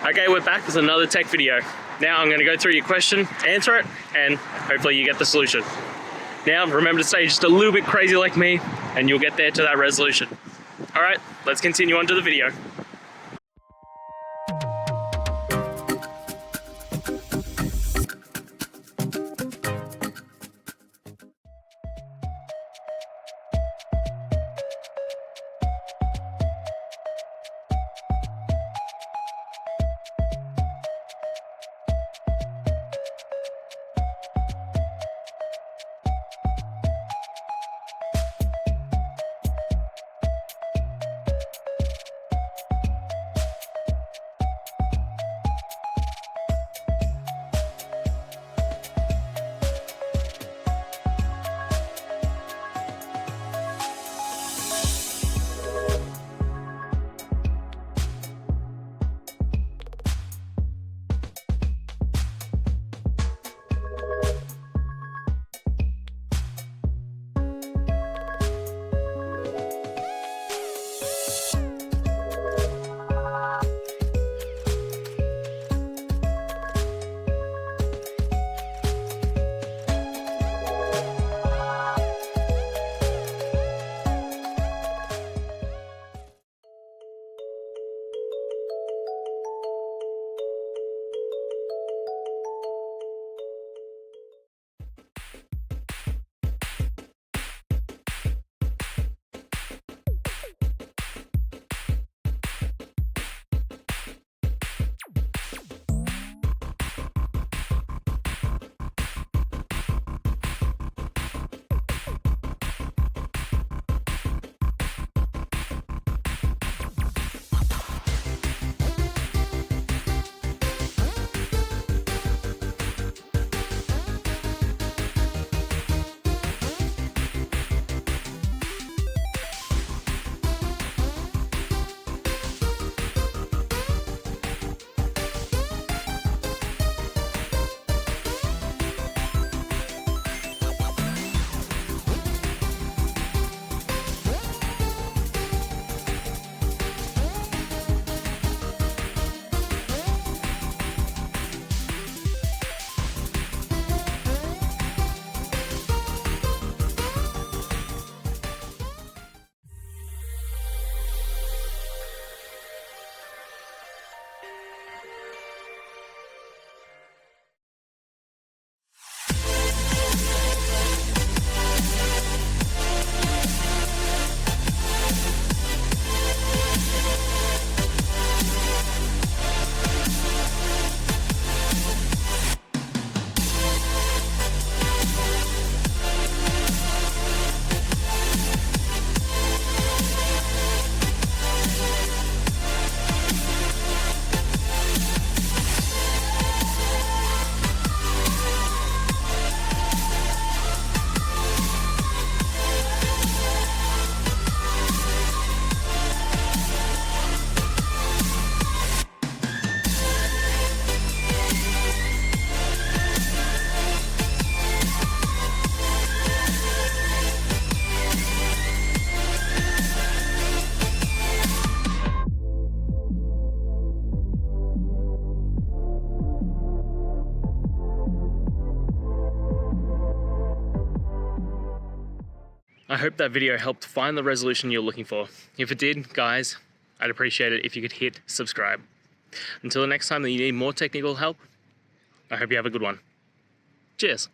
Okay, we're back with another tech video. Now I'm going to go through your question, answer it, and hopefully you get the solution. Now remember to stay just a little bit crazy like me, and you'll get there to that resolution. Alright, let's continue on to the video. I hope that video helped find the resolution you're looking for. If it did, guys, I'd appreciate it if you could hit subscribe. Until the next time that you need more technical help, I hope you have a good one. Cheers.